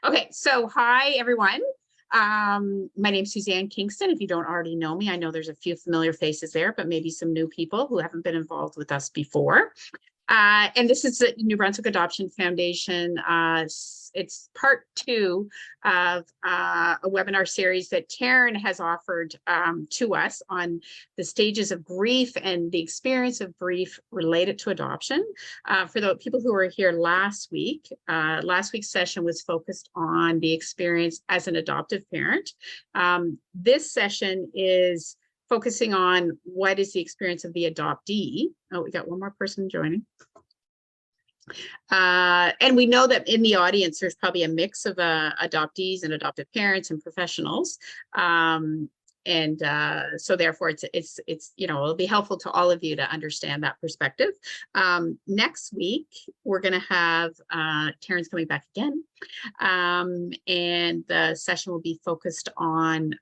Okay, so hi everyone. My name's Suzanne Kingston. If you don't already know me, I know there's a few familiar faces there, but maybe some new people who haven't been involved with us before. And this is the New Brunswick Adoption Foundation. It's part 2 of a webinar series that Taryn has offered to us on the stages of grief and the experience of grief related to adoption. For the people who were here last week's session was focused on the experience as an adoptive parent. This session is focusing on what is the experience of the adoptee. Oh, we got one more person joining. And we know that in the audience, there's probably a mix of adoptees and adoptive parents and professionals. So therefore it's it'll be helpful to all of you to understand that perspective. Next week, we're going to have Taryn's coming back again. And the session will be focused on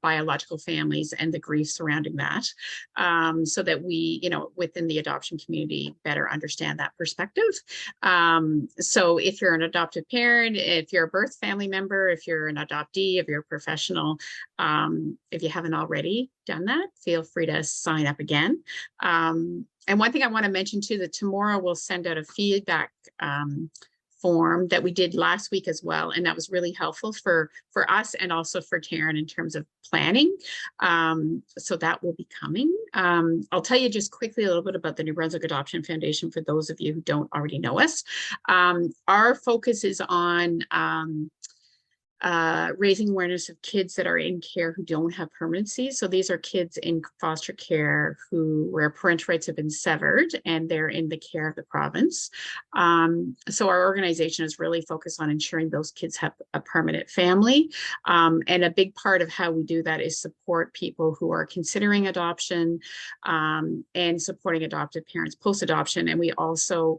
biological families and the grief surrounding that, so that we, within the adoption community, better understand that perspective. So if you're an adoptive parent, if you're a birth family member, if you're an adoptee, if you're a professional, if you haven't already done that, feel free to sign up again. And one thing I want to mention too, that tomorrow we'll send out a feedback form that we did last week as well, and that was really helpful for us and also for Taryn in terms of planning. So that will be coming. I'll tell you just quickly a little bit about the New Brunswick Adoption Foundation for those of you who don't already know us. Our focus is on raising awareness of kids that are in care who don't have permanency. So these are kids in foster care where parental rights have been severed and they're in the care of the province. So our organization is really focused on ensuring those kids have a permanent family. And a big part of how we do that is support people who are considering adoption, and supporting adoptive parents post-adoption. And we also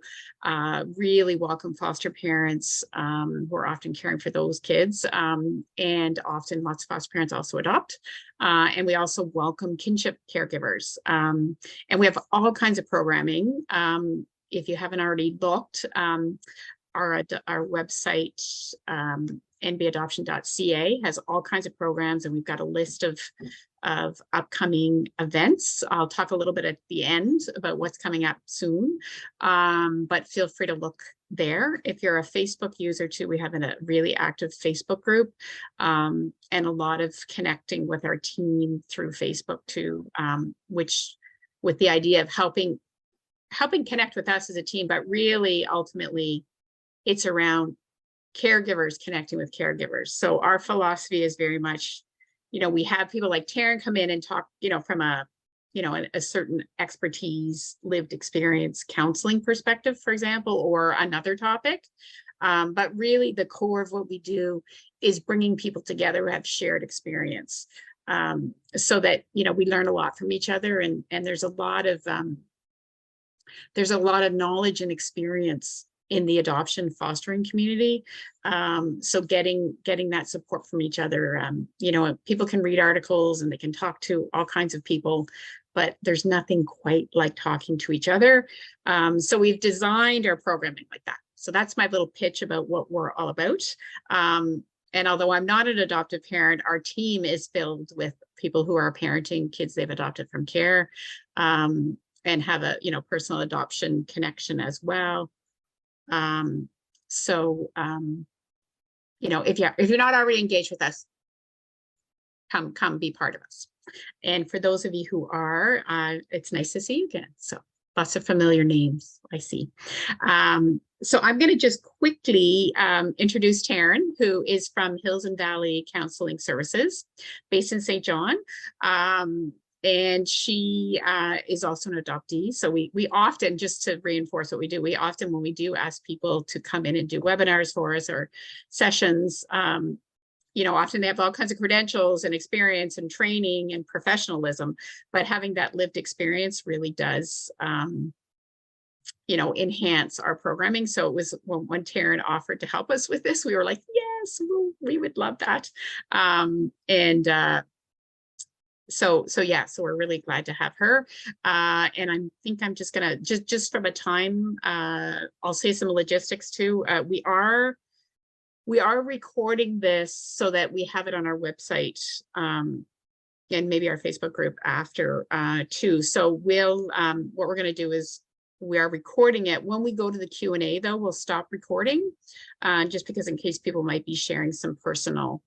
really welcome foster parents who are often caring for those kids. And often lots of foster parents also adopt. And we also welcome kinship caregivers. And we have all kinds of programming. If you haven't already looked, our website, nbadoption.ca, has all kinds of programs, and we've got a list of upcoming events. I'll talk a little bit at the end about what's coming up soon, but feel free to look there. If you're a Facebook user too, we have a really active Facebook group, and a lot of connecting with our team through Facebook too, which with the idea of helping connect with us as a team, but really ultimately it's around caregivers connecting with caregivers. So our philosophy is very much, we have people like Taryn come in and talk, from a certain expertise, lived experience, counseling perspective, for example, or another topic. But really the core of what we do is bringing people together who have shared experience, so that, we learn a lot from each other. And there's a lot of knowledge and experience in the adoption fostering community. So getting that support from each other, people can read articles and they can talk to all kinds of people, but there's nothing quite like talking to each other. So we've designed our programming like that. So that's my little pitch about what we're all about. And although I'm not an adoptive parent, our team is filled with people who are parenting kids they've adopted from care, and have a, personal adoption connection as well. If you're not already engaged with us, come be part of us. And for those of you who are, it's nice to see you again. So lots of familiar names I see. So I'm going to just quickly introduce Taryn, who is from Hills and Valley Counselling Services, based in St. John. And she is also an adoptee. So we often, just to reinforce what we do, when we do ask people to come in and do webinars for us or sessions, often they have all kinds of credentials and experience and training and professionalism, but having that lived experience really does, enhance our programming. So it was when Taryn offered to help us with this, we were like, yes, we would love that. So we're really glad to have her. And I think I'm just gonna, just from a time, I'll say some logistics too. we are recording this so that we have it on our website, and maybe our Facebook group after too. So we'll, what we're going to do is we are recording it. When we go to the Q&A though, we'll stop recording, just because in case people might be sharing some personal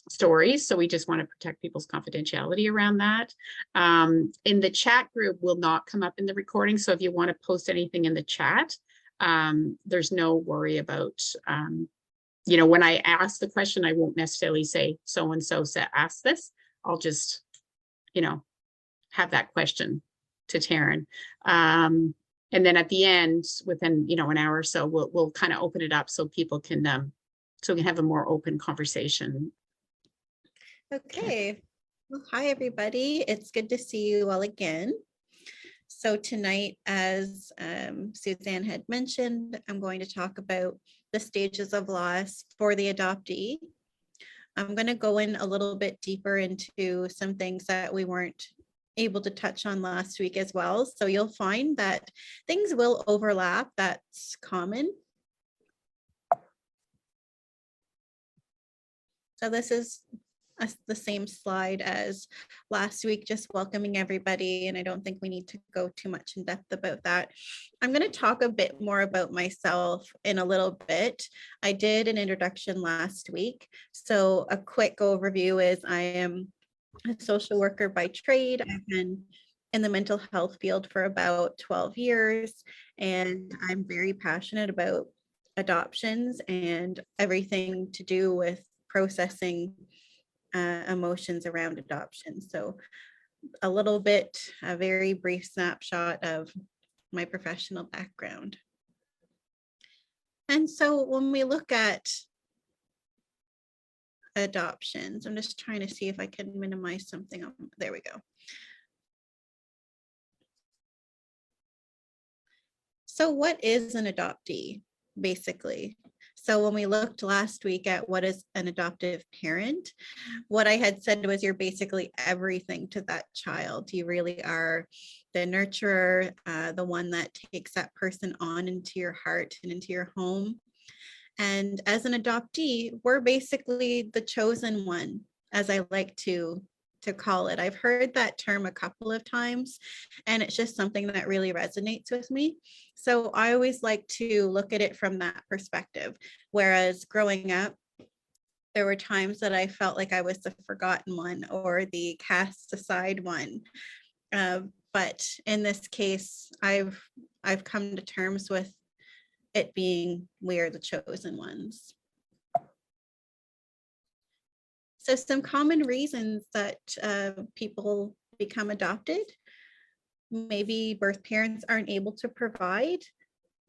stories. So we just want to protect people's confidentiality around that. In the chat group will not come up in the recording. So if you want to post anything in the chat, there's no worry about, you know, when I ask the question, I won't necessarily say so-and-so asked this. I'll just, you know, have that question to Taryn. And then at the end, within, you know, an hour or so, we'll kind of open it up so people can, so we can have a more open conversation. Okay. Well, hi, everybody. It's good to see you all again. So tonight, as Suzanne had mentioned, I'm going to talk about the stages of loss for the adoptee. I'm going to go in a little bit deeper into some things that we weren't able to touch on last week as well. So you'll find that things will overlap. That's common. So this is the same slide as last week, just welcoming everybody. And I don't think we need to go too much in depth about that. I'm going to talk a bit more about myself in a little bit. I did an introduction last week. So a quick overview is I am a social worker by trade. I've been in the mental health field for about 12 years, and I'm very passionate about adoptions and everything to do with processing emotions around adoption. So a very brief snapshot of my professional background. And so when we look at adoptions, I'm just trying to see if I can minimize something. There we go. So what is an adoptee, basically? So when we looked last week at what is an adoptive parent, what I had said was you're basically everything to that child. You really are the nurturer, the one that takes that person on into your heart and into your home. And as an adoptee, we're basically the chosen one, as I like to call it. I've heard that term a couple of times, and it's just something that really resonates with me. So I always like to look at it from that perspective. Whereas growing up, there were times that I felt like I was the forgotten one or the cast aside one. But in this case, I've come to terms with it being we're the chosen ones. So some common reasons that people become adopted: maybe birth parents aren't able to provide,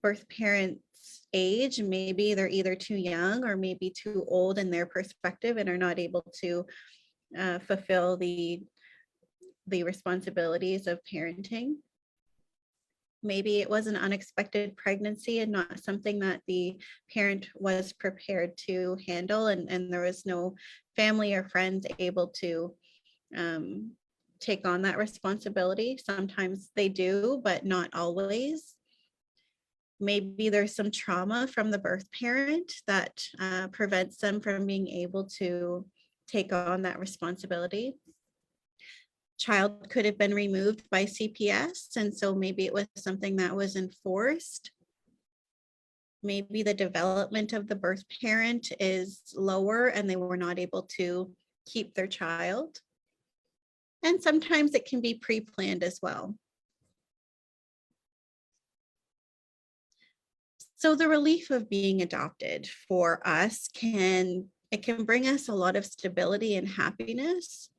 birth parents' age, maybe they're either too young or maybe too old in their perspective and are not able to fulfill the responsibilities of parenting. Maybe it was an unexpected pregnancy and not something that the parent was prepared to handle, and there was no family or friends able to take on that responsibility. Sometimes they do, but not always. Maybe there's some trauma from the birth parent that prevents them from being able to take on that responsibility. Child could have been removed by CPS, and so maybe it was something that was enforced. Maybe the development of the birth parent is lower and they were not able to keep their child. And sometimes it can be pre-planned as well. So the relief of being adopted for us can bring us a lot of stability and happiness.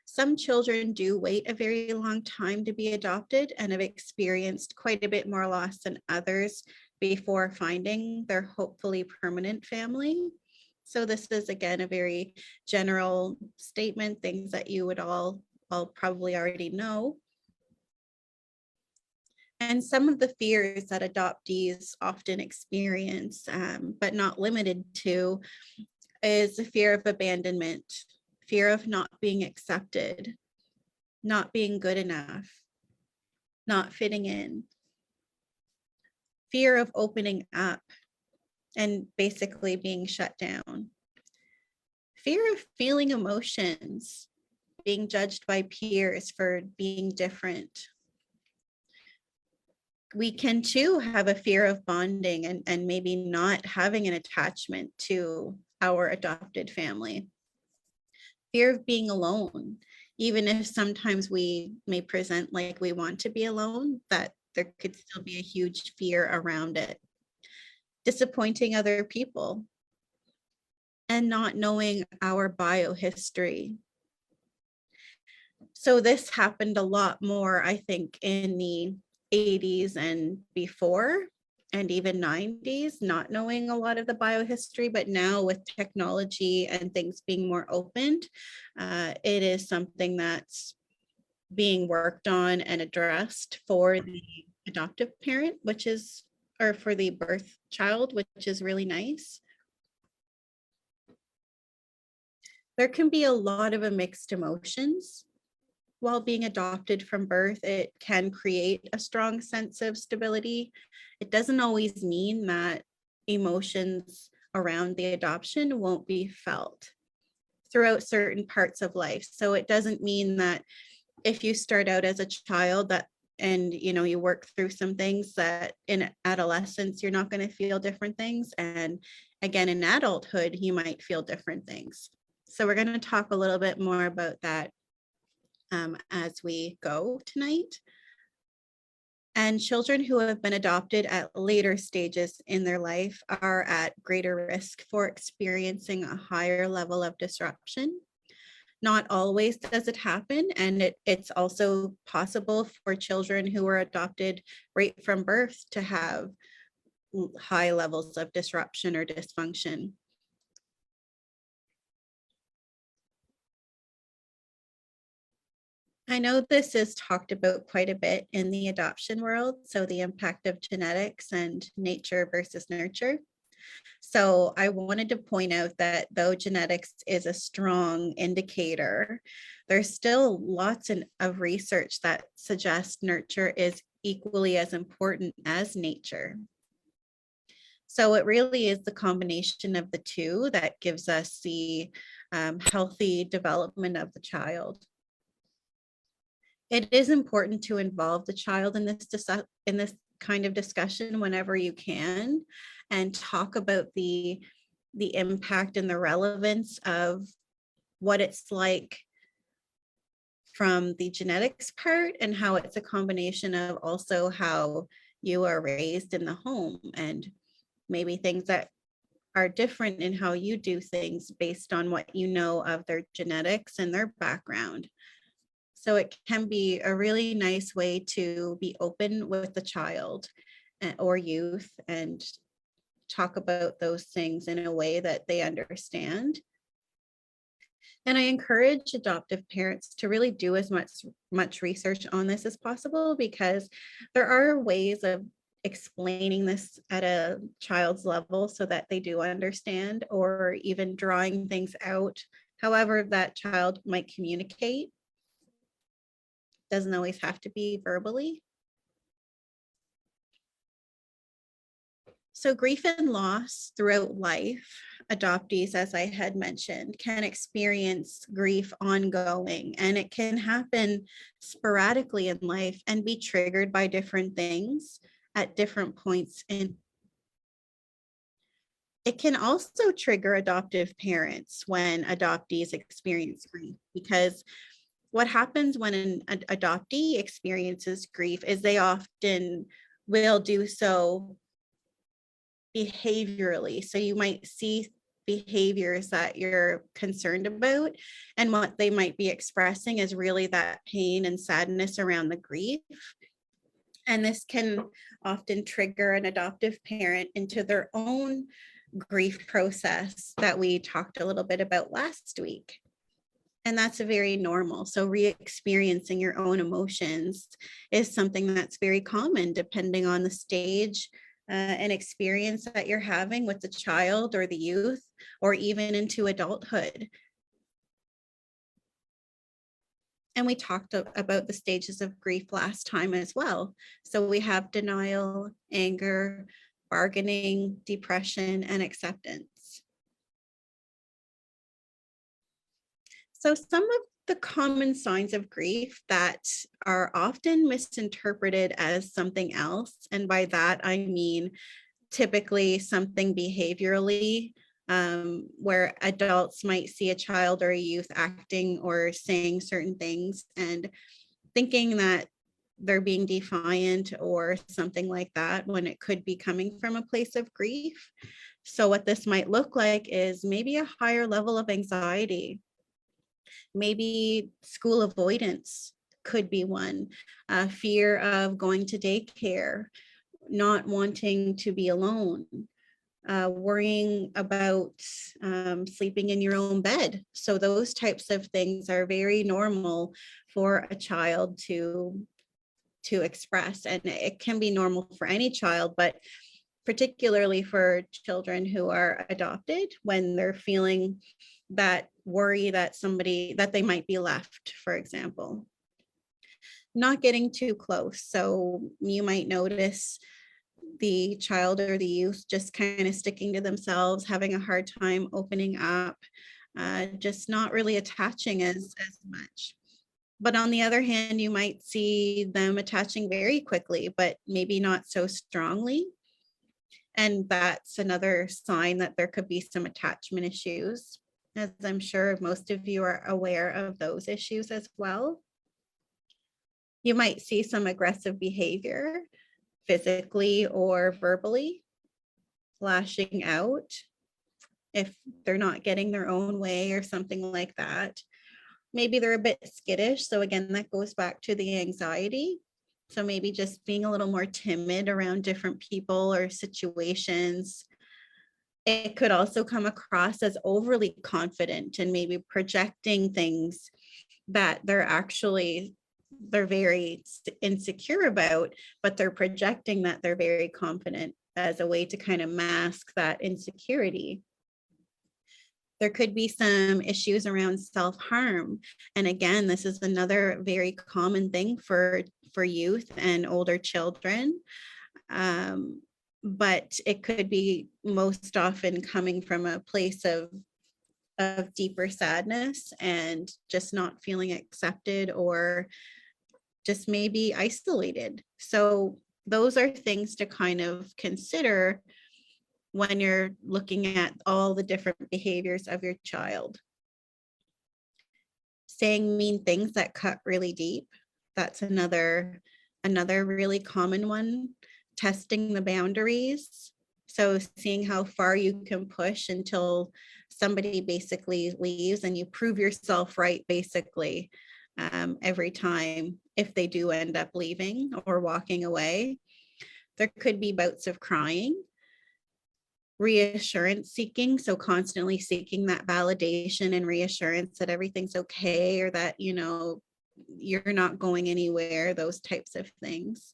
Some children do wait a very long time to be adopted and have experienced quite a bit more loss than others before finding their hopefully permanent family. So this is, again, a very general statement, things that you would all probably already know. And some of the fears that adoptees often experience, but not limited to, is the fear of abandonment, fear of not being accepted, not being good enough, not fitting in, fear of opening up, and basically being shut down. Fear of feeling emotions, being judged by peers for being different. We can too have a fear of bonding and maybe not having an attachment to our adopted family. Fear of being alone, even if sometimes we may present like we want to be alone, that there could still be a huge fear around it. Disappointing other people and not knowing our biohistory. So this happened a lot more, I think, in the 80s and before, and even 90s, not knowing a lot of the biohistory. But now with technology and things being more opened, it is something that's being worked on and addressed for the adoptive parent, which is, or for the birth child, which is really nice. There can be a lot of mixed emotions while being adopted from birth. It can create a strong sense of stability. It doesn't always mean that emotions around the adoption won't be felt throughout certain parts of life. So it doesn't mean that if you start out as a child that and you work through some things, that in adolescence you're not going to feel different things, and again in adulthood you might feel different things. So we're going to talk a little bit more about that as we go tonight. And children who have been adopted at later stages in their life are at greater risk for experiencing a higher level of disruption. Not always does it happen, and it's also possible for children who were adopted right from birth to have high levels of disruption or dysfunction. I know this is talked about quite a bit in the adoption world, so the impact of genetics and nature versus nurture. So I wanted to point out that though genetics is a strong indicator, there's still lots of research that suggests nurture is equally as important as nature. So it really is the combination of the two that gives us the healthy development of the child. It is important to involve the child in this kind of discussion whenever you can, and talk about the impact and the relevance of what it's like from the genetics part, and how it's a combination of also how you are raised in the home, and maybe things that are different in how you do things based on what you know of their genetics and their background. So it can be a really nice way to be open with the child or youth and talk about those things in a way that they understand. And I encourage adoptive parents to really do as much research on this as possible, because there are ways of explaining this at a child's level so that they do understand, or even drawing things out however that child might communicate. Doesn't always have to be verbally. So grief and loss throughout life, adoptees, as I had mentioned, can experience grief ongoing, and it can happen sporadically in life and be triggered by different things at different points in. It can also trigger adoptive parents when adoptees experience grief, because what happens when an adoptee experiences grief is they often will do so behaviorally. So you might see behaviors that you're concerned about, and what they might be expressing is really that pain and sadness around the grief. And this can often trigger an adoptive parent into their own grief process that we talked a little bit about last week. And that's very normal. So re-experiencing your own emotions is something that's very common depending on the stage and experience that you're having with the child or the youth, or even into adulthood. And we talked about the stages of grief last time as well. So we have denial, anger, bargaining, depression, and acceptance. So some of the common signs of grief that are often misinterpreted as something else, and by that I mean typically something behaviorally, where adults might see a child or a youth acting or saying certain things and thinking that they're being defiant or something like that, when it could be coming from a place of grief. So what this might look like is maybe a higher level of anxiety, maybe school avoidance could be one, fear of going to daycare, not wanting to be alone, worrying about sleeping in your own bed. So those types of things are very normal for a child to express, and it can be normal for any child, but particularly for children who are adopted, when they're feeling that worry that they might be left, for example. Not getting too close. So you might notice the child or the youth just kind of sticking to themselves, having a hard time opening up, just not really attaching as much. But on the other hand, you might see them attaching very quickly, but maybe not so strongly. And that's another sign that there could be some attachment issues, as I'm sure most of you are aware of those issues as well. You might see some aggressive behavior, physically or verbally, lashing out if they're not getting their own way or something like that. Maybe they're a bit skittish. So again, that goes back to the anxiety. So maybe just being a little more timid around different people or situations. It could also come across as overly confident and maybe projecting things that they're very insecure about, but they're projecting that they're very confident as a way to kind of mask that insecurity. There could be some issues around self-harm. And again, this is another very common thing for youth and older children. But it could be most often coming from a place of deeper sadness and just not feeling accepted or just maybe isolated. So those are things to kind of consider when you're looking at all the different behaviors of your child. Saying mean things that cut really deep, that's another really common one. Testing the boundaries. So seeing how far you can push until somebody basically leaves and you prove yourself right, basically, every time if they do end up leaving or walking away. There could be bouts of crying. Reassurance seeking, so constantly seeking that validation and reassurance that everything's okay, or that, you're not going anywhere, those types of things.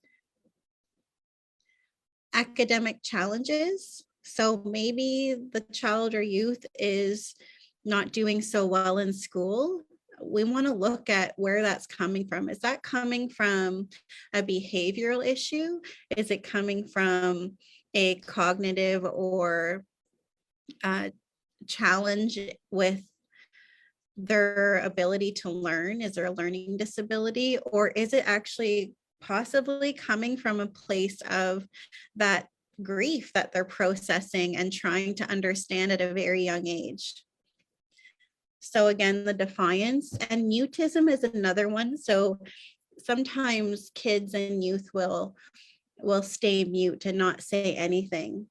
Academic challenges. So maybe the child or youth is not doing so well in school. We want to look at where that's coming from. Is that coming from a behavioral issue? Is it coming from a cognitive or challenge with their ability to learn? Is there a learning disability? Or is it actually possibly coming from a place of that grief that they're processing and trying to understand at a very young age? So again, the defiance and mutism is another one. So sometimes kids and youth will stay mute and not say anything.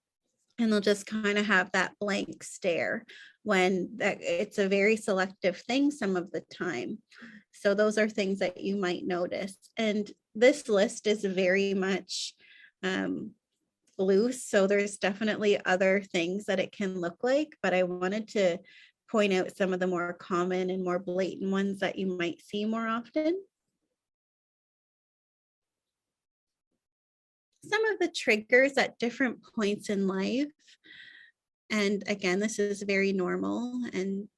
And they'll just kind of have that blank stare, when it's a very selective thing some of the time. So those are things that you might notice. And this list is very much loose. So there's definitely other things that it can look like, but I wanted to point out some of the more common and more blatant ones that you might see more often. Some of the triggers at different points in life. And again, this is very normal, and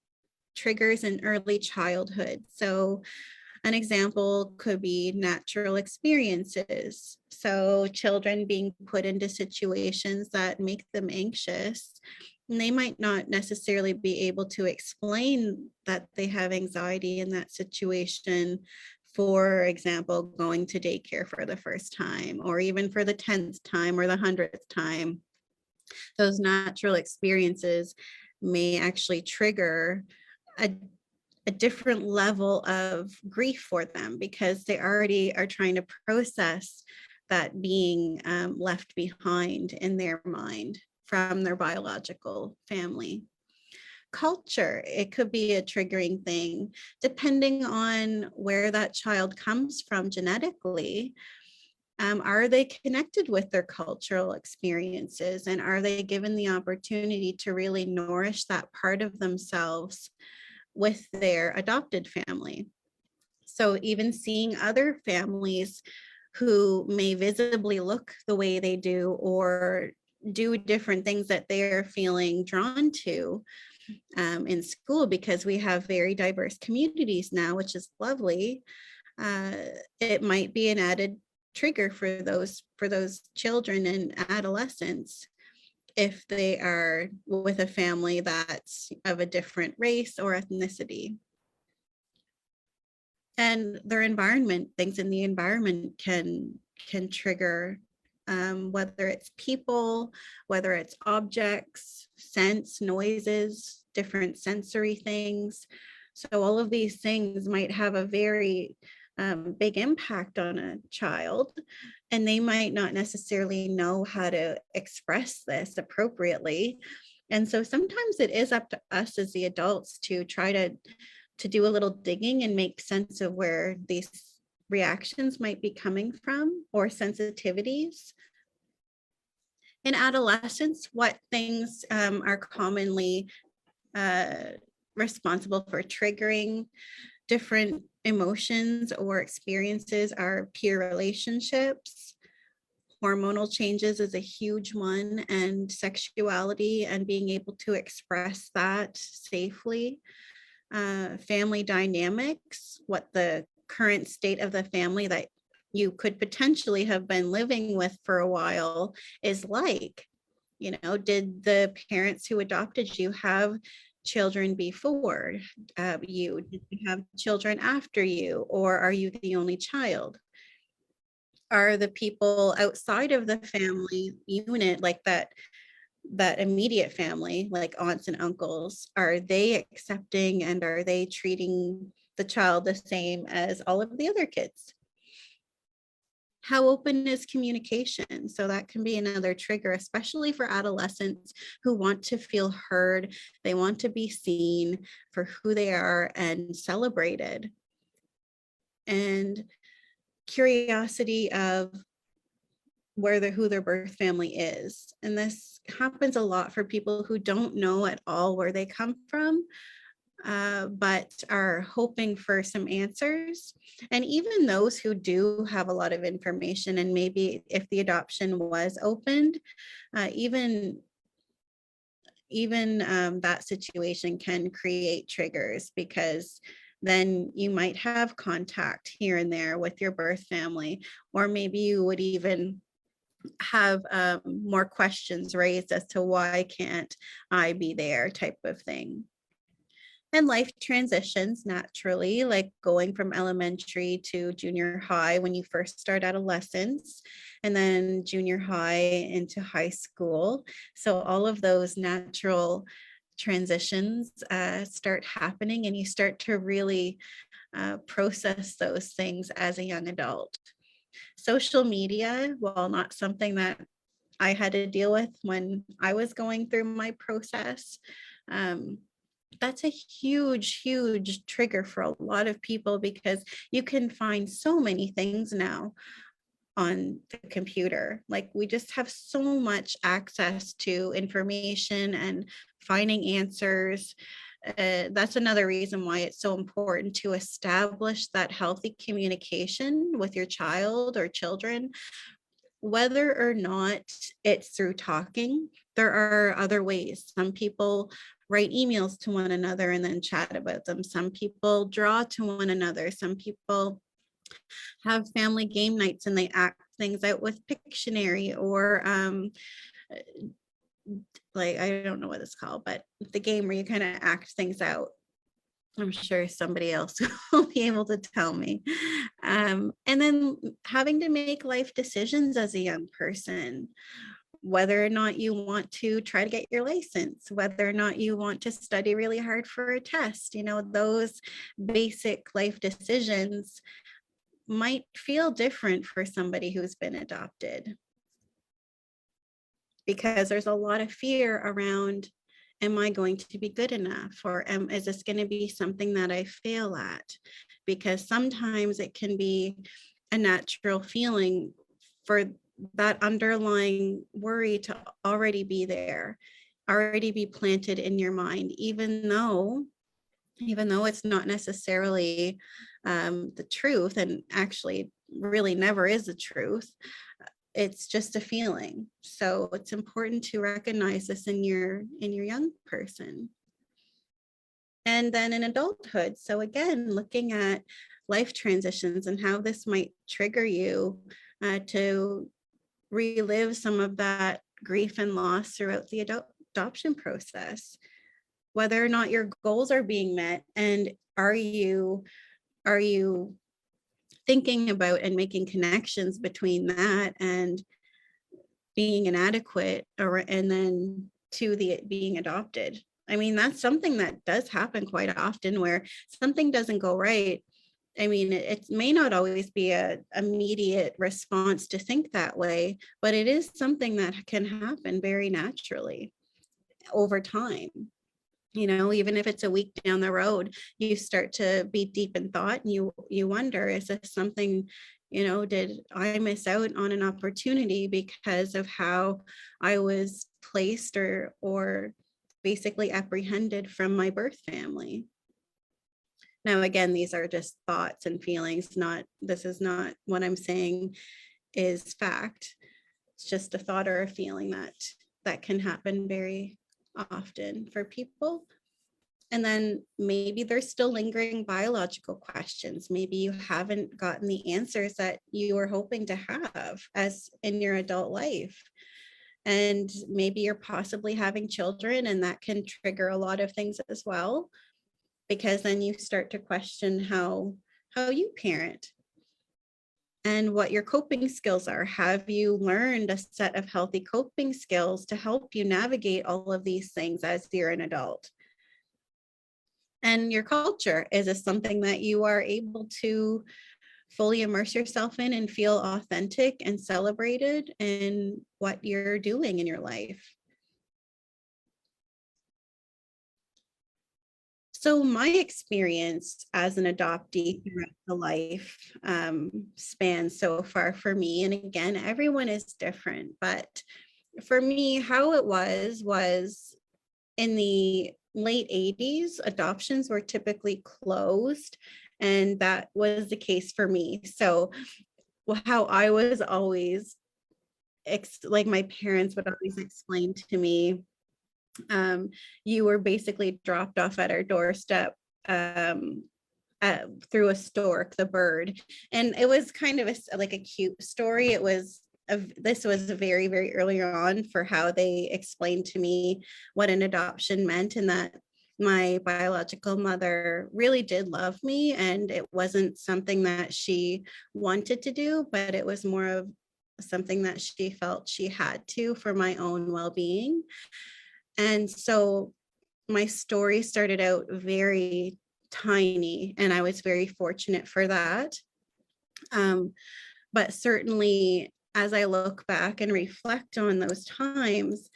triggers in early childhood. So An example could be natural experiences. So children being put into situations that make them anxious, and they might not necessarily be able to explain that they have anxiety in that situation. For example, going to daycare for the first time, or even for the 10th time or the 100th time. Those natural experiences may actually trigger a different level of grief for them, because they already are trying to process that being left behind in their mind from their biological family. Culture, it could be a triggering thing depending on where that child comes from genetically. Are they connected with their cultural experiences, and are they given the opportunity to really nourish that part of themselves with their adopted family? So even seeing other families who may visibly look the way they do, or do different things that they're feeling drawn to in school, because we have very diverse communities now, which is lovely. It might be an added trigger for those children and adolescents if they are with a family that's of a different race or ethnicity. And their environment, things in the environment can trigger, whether it's people, whether it's objects, scents, noises, different sensory things. So all of these things might have a very big impact on a child, and they might not necessarily know how to express this appropriately. And so sometimes it is up to us as the adults to try to do a little digging and make sense of where these reactions might be coming from, or sensitivities. In adolescence, what things are commonly responsible for triggering different emotions or experiences are peer relationships. Hormonal changes is a huge one, and sexuality and being able to express that safely. Family dynamics, what the current state of the family that you could potentially have been living with for a while is like. You know, did the parents who adopted you have children before you? Did you have children after you, or are you the only child? Are the people outside of the family unit, like that immediate family, like aunts and uncles, are they accepting, and are they treating the child the same as all of the other kids? How open is communication? So that can be another trigger, especially for adolescents who want to feel heard. They want to be seen for who they are and celebrated. And curiosity of who their birth family is. And this happens a lot for people who don't know at all where they come from, but are hoping for some answers. And even those who do have a lot of information, and maybe if the adoption was opened, even that situation can create triggers, because then you might have contact here and there with your birth family, or maybe you would even have more questions raised as to why can't I be there, type of thing. And life transitions naturally, like going from elementary to junior high when you first start adolescence, and then junior high into high school. So all of those natural transitions start happening, and you start to really process those things as a young adult. Social media, while not something that I had to deal with when I was going through my process, that's a huge, huge trigger for a lot of people, because you can find so many things now on the computer. Like, we just have so much access to information and finding answers. That's another reason why it's so important to establish that healthy communication with your child or children. Whether or not it's through talking, there are other ways. Some people write emails to one another and then chat about them. Some people draw to one another. Some people have family game nights and they act things out with Pictionary, or like, I don't know what it's called, but the game where you kind of act things out. I'm sure somebody else will be able to tell me. And then having to make life decisions as a young person, whether or not you want to try to get your license, whether or not you want to study really hard for a test, those basic life decisions might feel different for somebody who's been adopted, because there's a lot of fear around, am I going to be good enough? Or is this going to be something that I fail at? Because sometimes it can be a natural feeling for that underlying worry to already be there, already be planted in your mind, even though it's not necessarily the truth, and actually really never is the truth. It's just a feeling. So it's important to recognize this in your young person. And then in adulthood, so again, looking at life transitions and how this might trigger you to relive some of that grief and loss throughout the adoption process, whether or not your goals are being met, and are you thinking about and making connections between that and being inadequate, and then to the being adopted. I mean, that's something that does happen quite often, where something doesn't go right. I mean, it may not always be an immediate response to think that way, but it is something that can happen very naturally over time. Even if it's a week down the road, you start to be deep in thought, and you wonder, is this something, did I miss out on an opportunity because of how I was placed or basically apprehended from my birth family? Now, again, these are just thoughts and feelings, this is not what I'm saying is fact. It's just a thought or a feeling that can happen very often for people. And then maybe there's still lingering biological questions. Maybe you haven't gotten the answers that you were hoping to have as in your adult life. And maybe you're possibly having children, and that can trigger a lot of things as well, because then you start to question how you parent and what your coping skills are. Have you learned a set of healthy coping skills to help you navigate all of these things as you're an adult? And your culture, is this something that you are able to fully immerse yourself in and feel authentic and celebrated in what you're doing in your life? So my experience as an adoptee throughout the life span so far for me, and again, everyone is different, but for me, how it was in the late 80s, adoptions were typically closed, and that was the case for me. So how I was always, like my parents would always explain to me, you were basically dropped off at our doorstep through a stork, the bird. And it was kind of like a cute story. This was very, very early on for how they explained to me what an adoption meant, and that my biological mother really did love me, and it wasn't something that she wanted to do, but it was more of something that she felt she had to for my own well-being. And so my story started out very tiny, and I was very fortunate for that. But certainly, as I look back and reflect on those times,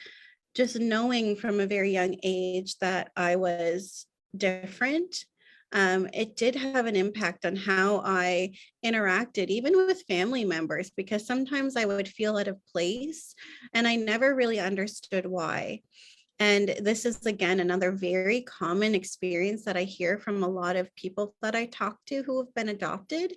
just knowing from a very young age that I was different, it did have an impact on how I interacted, even with family members, because sometimes I would feel out of place and I never really understood why. And this is, again, another very common experience that I hear from a lot of people that I talk to who have been adopted.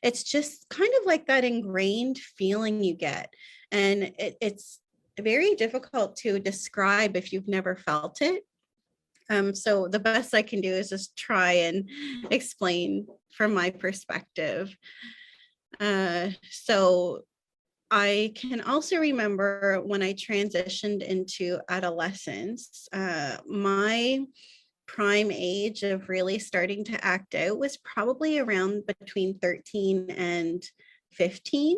It's just kind of like that ingrained feeling you get. And it's very difficult to describe if you've never felt it. So the best I can do is just try and explain from my perspective. So I can also remember when I transitioned into adolescence, my prime age of really starting to act out was probably around between 13 and 15.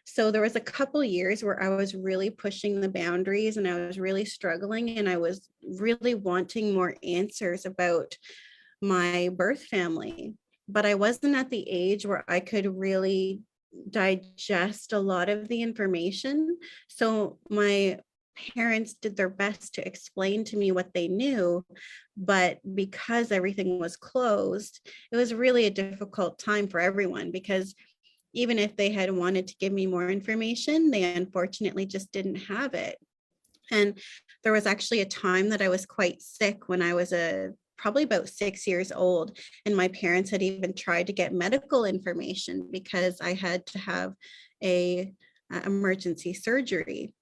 So there was a couple years where I was really pushing the boundaries and I was really struggling, and I was really wanting more answers about my birth family. But I wasn't at the age where I could really digest a lot of the information. So my parents did their best to explain to me what they knew, but because everything was closed, it was really a difficult time for everyone, because even if they had wanted to give me more information, they unfortunately just didn't have it. And there was actually a time that I was quite sick when I was probably about 6 years old. And my parents had even tried to get medical information because I had to have a emergency surgery.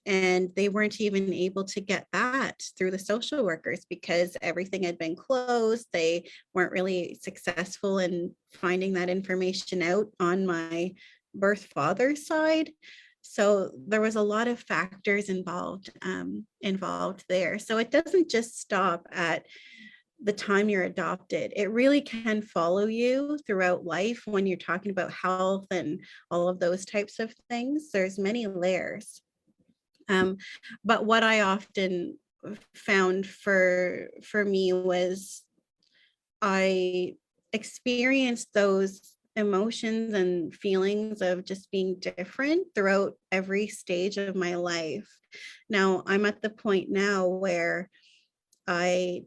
And they weren't even able to get that through the social workers because everything had been closed. They weren't really successful in finding that information out on my birth father's side. So there was a lot of factors involved there. So it doesn't just stop at the time you're adopted. It really can follow you throughout life when you're talking about health and all of those types of things. There's many layers. But what I often found for me was I experienced those emotions and feelings of just being different throughout every stage of my life. Now I'm at the point now where I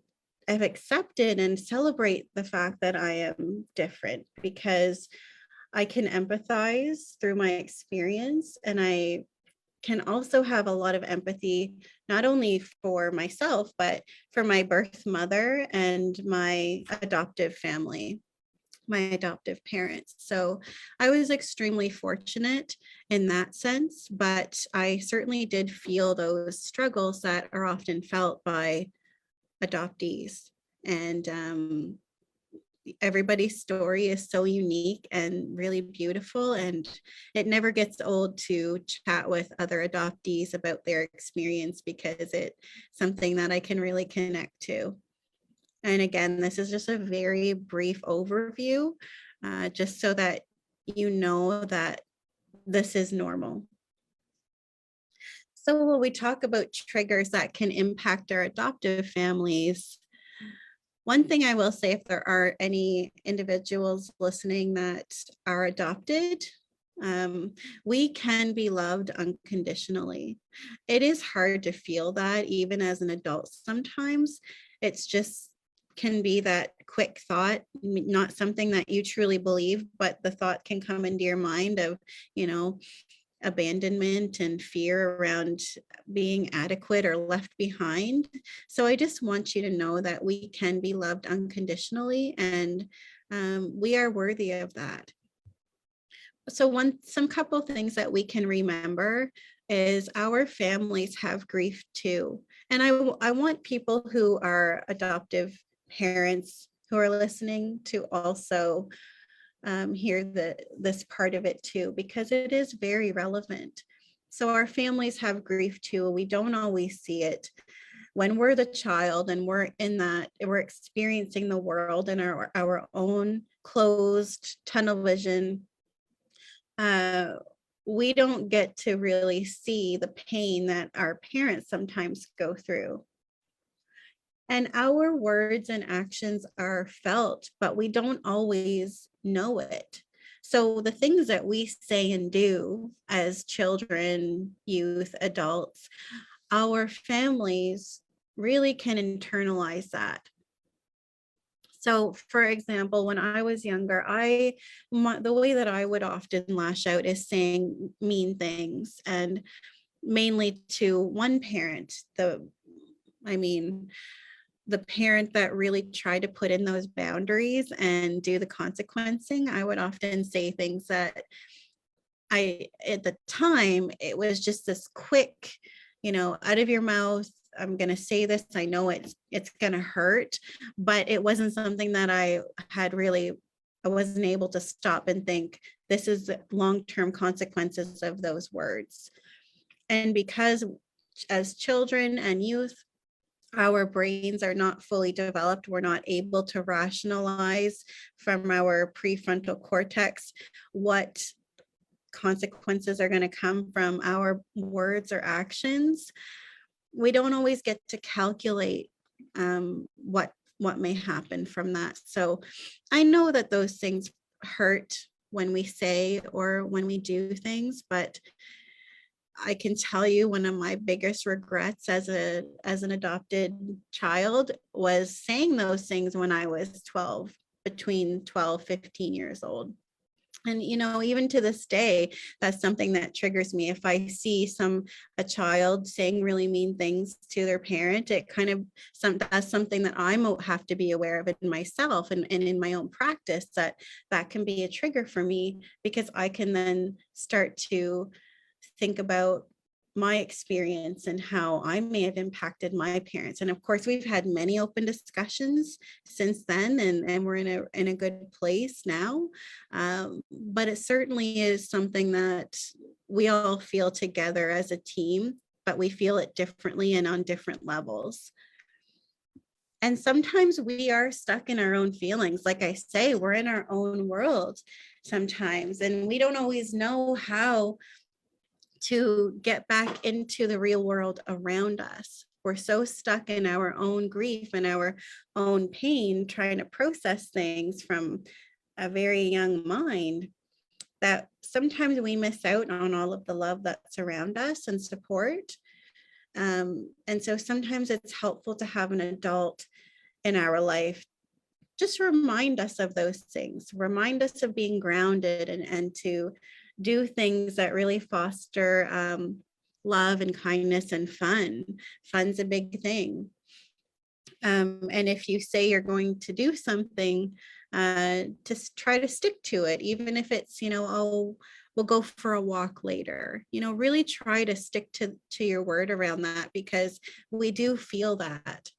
have accepted and celebrate the fact that I am different, because I can empathize through my experience, and I can also have a lot of empathy, not only for myself, but for my birth mother and my adoptive family, my adoptive parents. So I was extremely fortunate in that sense, but I certainly did feel those struggles that are often felt by adoptees. And everybody's story is so unique and really beautiful, and it never gets old to chat with other adoptees about their experience, because it's something that I can really connect to. And again, this is just a very brief overview, just so that you know that this is normal. So when we talk about triggers that can impact our adoptive families, one thing I will say, if there are any individuals listening that are adopted, we can be loved unconditionally. It is hard to feel that even as an adult sometimes. It's just can be that quick thought, not something that you truly believe, but the thought can come into your mind of, abandonment and fear around being adequate or left behind. So I just want you to know that we can be loved unconditionally, and we are worthy of that. So some couple things that we can remember is our families have grief too. And I want people who are adoptive parents who are listening to also hear this part of it too, because it is very relevant. So our families have grief too. We don't always see it when we're the child and we're experiencing the world in our own closed tunnel vision. We don't get to really see the pain that our parents sometimes go through. And our words and actions are felt, but we don't always know it. So the things that we say and do as children, youth, adults, our families really can internalize that. So for example, when I was younger, the way that I would often lash out is saying mean things, and mainly to one parent, the parent that really tried to put in those boundaries and do the consequencing. I would often say things that at the time, it was just this quick, out of your mouth, I'm going to say this, I know it's going to hurt, but it wasn't something that I wasn't able to stop and think, this is the long-term consequences of those words. And because as children and youth, our brains are not fully developed, we're not able to rationalize from our prefrontal cortex what consequences are going to come from our words or actions. We don't always get to calculate what may happen from that. So I know that those things hurt when we say or when we do things, but I can tell you one of my biggest regrets as an adopted child was saying those things when I was between 12, 15 years old. And, even to this day, that's something that triggers me. If I see a child saying really mean things to their parent, it kind of, that's something that I have to be aware of in myself and in my own practice, that can be a trigger for me, because I can then start to think about my experience and how I may have impacted my parents. And of course, we've had many open discussions since then, and we're in a good place now. But it certainly is something that we all feel together as a team, but we feel it differently and on different levels. And sometimes we are stuck in our own feelings. Like I say, we're in our own world sometimes, and we don't always know how to get back into the real world around us. We're so stuck in our own grief and our own pain, trying to process things from a very young mind, that sometimes we miss out on all of the love that's around us and support. And so sometimes it's helpful to have an adult in our life just remind us of those things, remind us of being grounded, and to do things that really foster love and kindness and fun. Fun's a big thing. And if you say you're going to do something, to try to stick to it, even if it's, oh, we'll go for a walk later, really try to stick to your word around that, because we do feel that,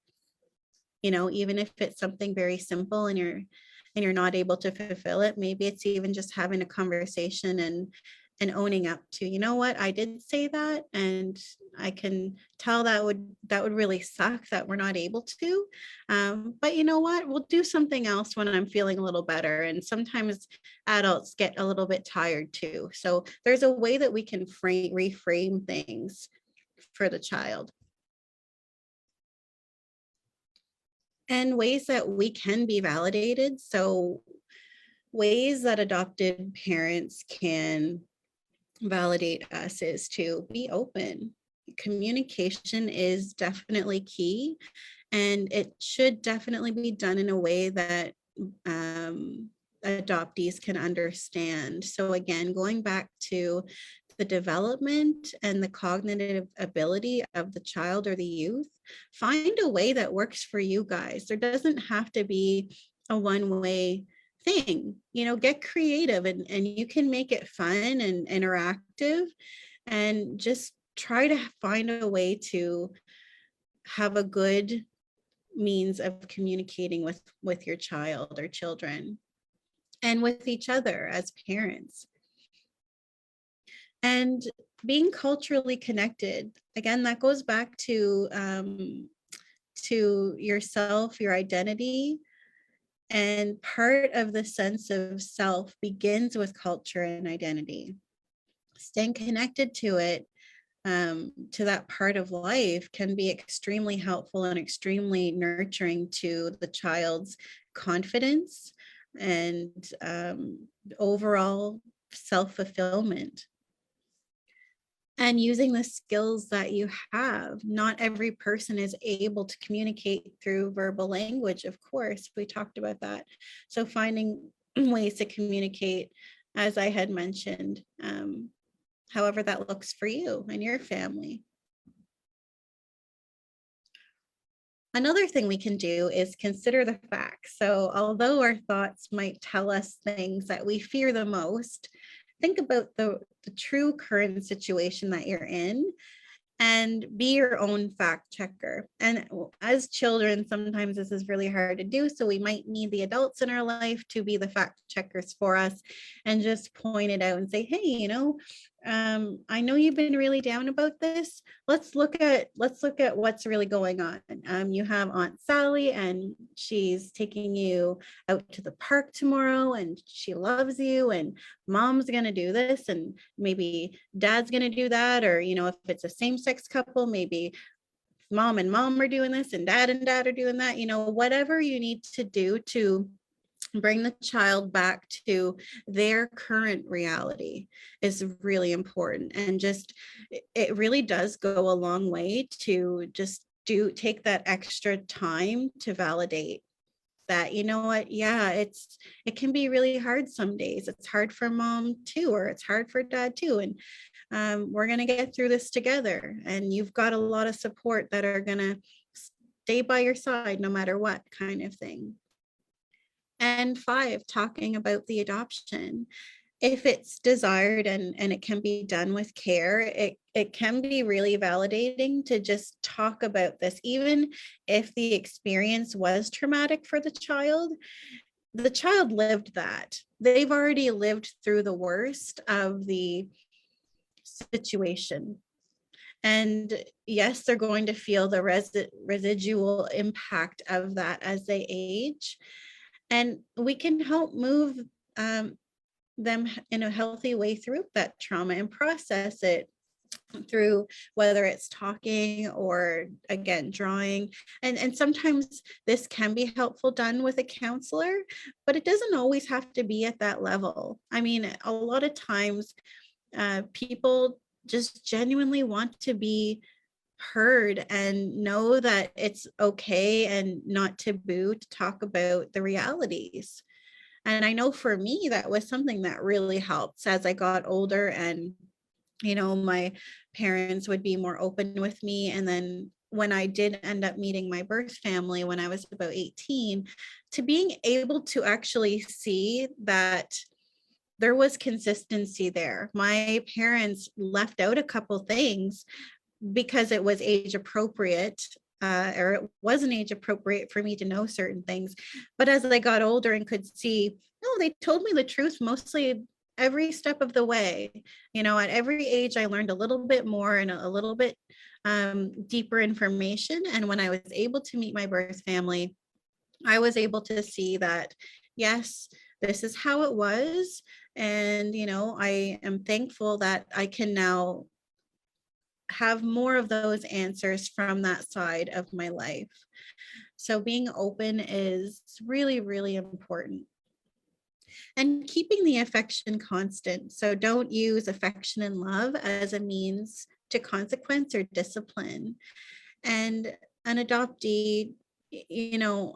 even if it's something very simple and you're not able to fulfill it. Maybe it's even just having a conversation and owning up to, what, I did say that, and I can tell that would really suck that we're not able to. But you know what, we'll do something else when I'm feeling a little better. And sometimes adults get a little bit tired too. So there's a way that we can reframe things for the child. And ways that we can be validated. So ways that adopted parents can validate us is to be open. Communication is definitely key, and it should definitely be done in a way that adoptees can understand. So again, going back to the development and the cognitive ability of the child or the youth, find a way that works for you guys. There doesn't have to be a one-way thing. Get creative, and you can make it fun and interactive, and just try to find a way to have a good means of communicating with your child or children, and with each other as parents. And being culturally connected, again, that goes back to yourself, your identity. And part of the sense of self begins with culture and identity. Staying connected to it, to that part of life, can be extremely helpful and extremely nurturing to the child's confidence and overall self-fulfillment. And using the skills that you have. Not every person is able to communicate through verbal language, of course, we talked about that. So finding ways to communicate, as I had mentioned, however that looks for you and your family. Another thing we can do is consider the facts. So although our thoughts might tell us things that we fear the most, think about the true current situation that you're in, and be your own fact checker. And as children, sometimes this is really hard to do. So we might need the adults in our life to be the fact checkers for us and just point it out and say, hey, I know you've been really down about this. Let's look at what's really going on. You have Aunt Sally, and she's taking you out to the park tomorrow, and she loves you, and mom's going to do this, and maybe dad's going to do that. Or, if it's a same-sex couple, maybe mom and mom are doing this and dad are doing that. Whatever you need to do to bring the child back to their current reality is really important. And just, it really does go a long way to just take that extra time to validate that, yeah, it can be really hard some days. It's hard for mom too, or it's hard for dad too. And we're going to get through this together. And you've got a lot of support that are going to stay by your side no matter what, kind of thing. And 5, talking about the adoption. If it's desired and it can be done with care, it can be really validating to just talk about this. Even if the experience was traumatic for the child lived that. They've already lived through the worst of the situation. And yes, they're going to feel the residual impact of that as they age. And we can help move them in a healthy way through that trauma and process it through, whether it's talking or, again, drawing. And sometimes this can be helpful done with a counselor, but it doesn't always have to be at that level. I mean, a lot of times people just genuinely want to be heard and know that it's okay and not taboo to talk about the realities. And I know for me, that was something that really helped as I got older, and my parents would be more open with me. And then when I did end up meeting my birth family when I was about 18, to being able to actually see that there was consistency there. My parents left out a couple things because it was age appropriate, or it wasn't age appropriate for me to know certain things. But as I got older and could see, no, they told me the truth mostly every step of the way. At every age, I learned a little bit more and a little bit deeper information. And when I was able to meet my birth family, I was able to see that, yes, this is how it was. And, I am thankful that I can now have more of those answers from that side of my life. So being open is really, really important. And keeping the affection constant. So don't use affection and love as a means to consequence or discipline. And an adoptee,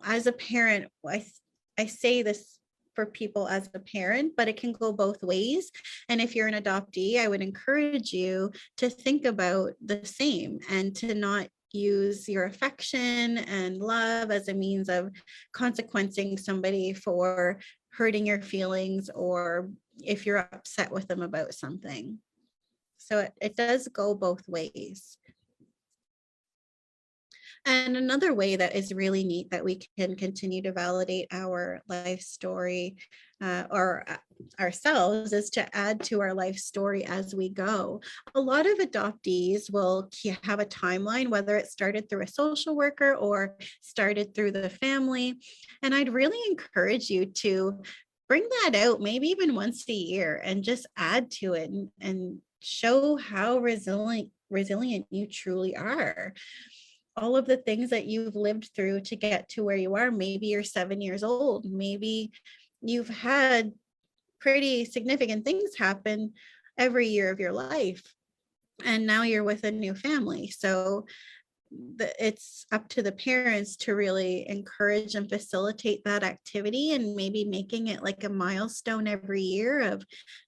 as a parent, I say this for people as a parent, but it can go both ways. And if you're an adoptee, I would encourage you to think about the same and to not use your affection and love as a means of consequencing somebody for hurting your feelings, or if you're upset with them about something. So it does go both ways. And another way that is really neat that we can continue to validate our life story or ourselves is to add to our life story as we go. A lot of adoptees will have a timeline, whether it started through a social worker or started through the family. And I'd really encourage you to bring that out, maybe even once a year, and just add to it and show how resilient you truly are. All of the things that you've lived through to get to where you are. Maybe you're 7 years old. Maybe you've had pretty significant things happen every year of your life. And now you're with a new family. So it's up to the parents to really encourage and facilitate that activity, and maybe making it like a milestone every year of,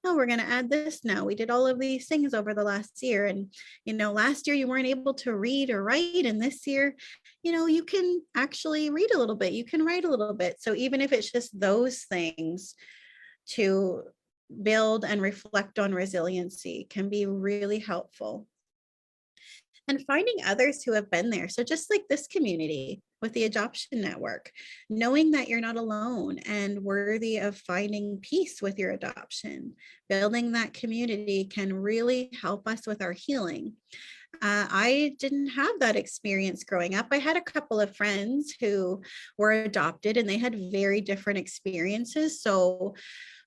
oh, we're going to add this now. We did all of these things over the last year. And, last year you weren't able to read or write. And this year, you can actually read a little bit. You can write a little bit. So even if it's just those things to build and reflect on resiliency can be really helpful. and finding others who have been there. So just like this community with the Adoption Network, knowing that you're not alone and worthy of finding peace with your adoption, building that community can really help us with our healing. I didn't have that experience growing up. I had a couple of friends who were adopted and they had very different experiences. So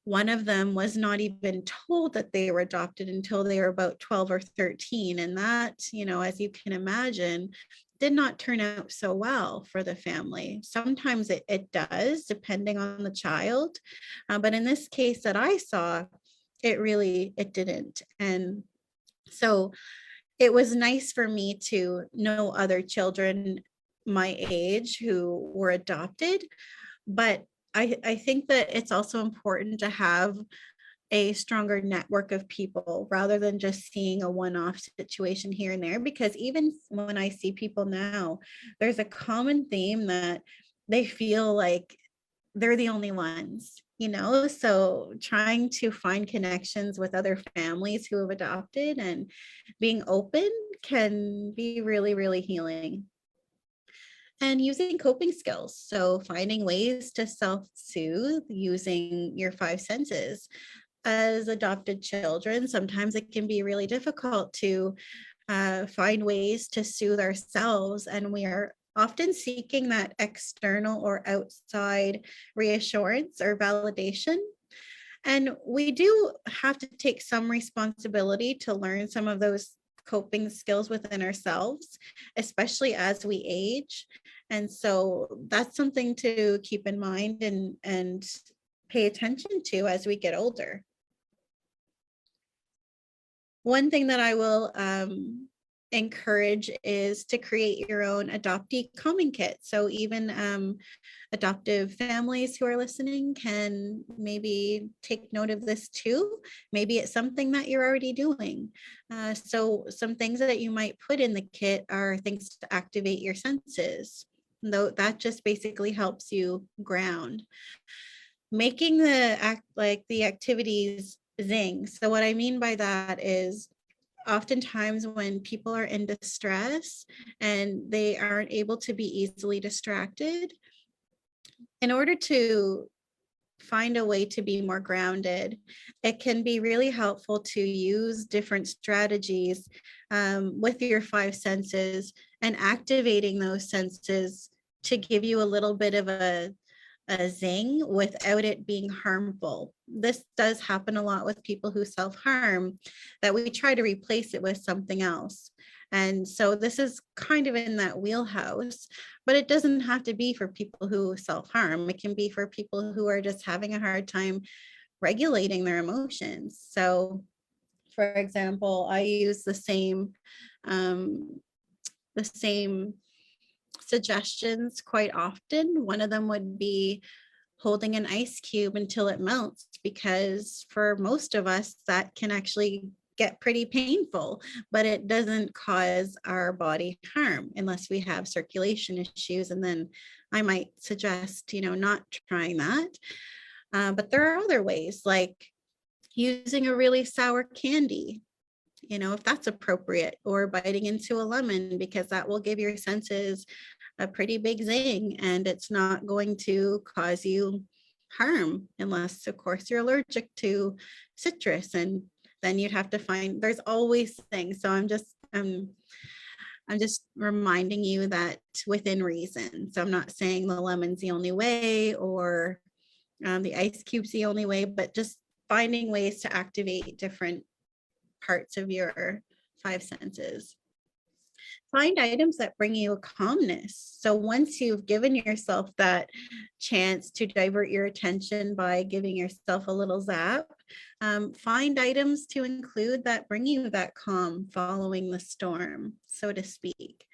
one of them was not even told that they were adopted until they were about 12 or 13. And that, as you can imagine, did not turn out so well for the family. Sometimes it does, depending on the child. But in this case that I saw, it didn't. And so it was nice for me to know other children my age who were adopted, but I think that it's also important to have a stronger network of people rather than just seeing a one-off situation here and there, because even when I see people now, there's a common theme that they feel like they're the only ones, so trying to find connections with other families who have adopted and being open can be really, really healing. And using coping skills. So finding ways to self-soothe using your five senses. As adopted children, sometimes it can be really difficult to find ways to soothe ourselves, and we are often seeking that external or outside reassurance or validation. And we do have to take some responsibility to learn some of those coping skills within ourselves, especially as we age. And so that's something to keep in mind and pay attention to as we get older. One thing that I will encourage is to create your own adoptee calming kit. So even adoptive families who are listening can maybe take note of this too. Maybe it's something that you're already doing. So some things that you might put in the kit are things to activate your senses. Though that just basically helps you ground. Making the activities zing. So what I mean by that is oftentimes when people are in distress and they aren't able to be easily distracted, in order to find a way to be more grounded, it can be really helpful to use different strategies with your five senses and activating those senses to give you a little bit of a zing without it being harmful. This does happen a lot with people who self-harm, that we try to replace it with something else. And so this is kind of in that wheelhouse, but it doesn't have to be for people who self-harm. It can be for people who are just having a hard time regulating their emotions. So for example, I use the same suggestions quite often. One of them would be holding an ice cube until it melts, because for most of us that can actually get pretty painful, but it doesn't cause our body harm unless we have circulation issues. And then I might suggest, not trying that. But there are other ways, like using a really sour candy, if that's appropriate, or biting into a lemon, because that will give your senses a pretty big zing and it's not going to cause you harm, unless of course you're allergic to citrus, and then you'd have to find, there's always things. So I'm just reminding you that within reason. So I'm not saying the lemon's the only way, or the ice cube's the only way, but just finding ways to activate different parts of your five senses. Find items that bring you a calmness. So once you've given yourself that chance to divert your attention by giving yourself a little zap, find items to include that bring you that calm following the storm, so to speak.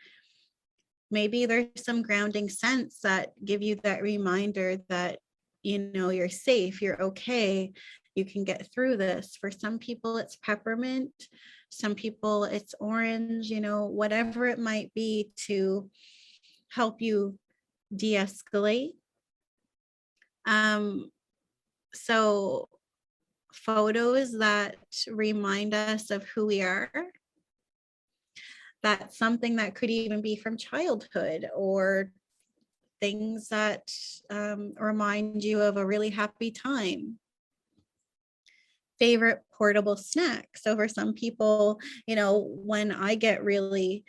Maybe there's some grounding scents that give you that reminder that, you're safe, you're okay, you can get through this. For some people, it's peppermint. Some people, it's orange, whatever it might be to help you de-escalate. So photos that remind us of who we are. That's something that could even be from childhood, or things that remind you of a really happy time. Favorite portable snack. So for some people, when I get really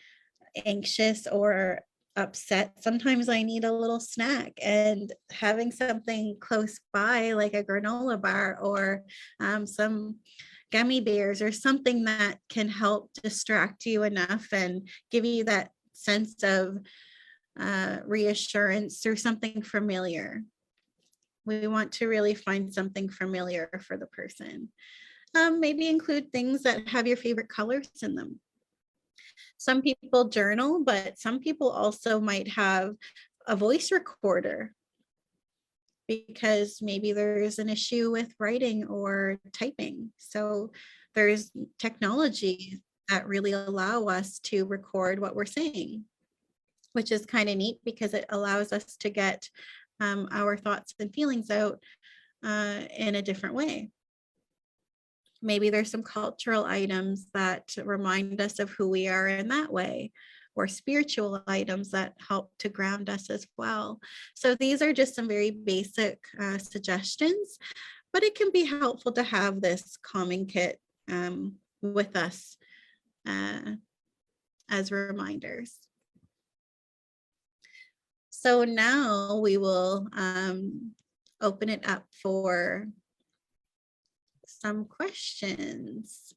anxious or upset, sometimes I need a little snack, and having something close by, like a granola bar or some gummy bears or something that can help distract you enough and give you that sense of reassurance through something familiar. We want to really find something familiar for the person. Maybe include things that have your favorite colors in them. Some people journal, but some people also might have a voice recorder because maybe there's an issue with writing or typing. So there's technology that really allow us to record what we're saying, which is kind of neat because it allows us to get our thoughts and feelings out in a different way. Maybe there's some cultural items that remind us of who we are in that way, or spiritual items that help to ground us as well. So these are just some very basic suggestions, but it can be helpful to have this calming kit with us as reminders. So now we will open it up for some questions.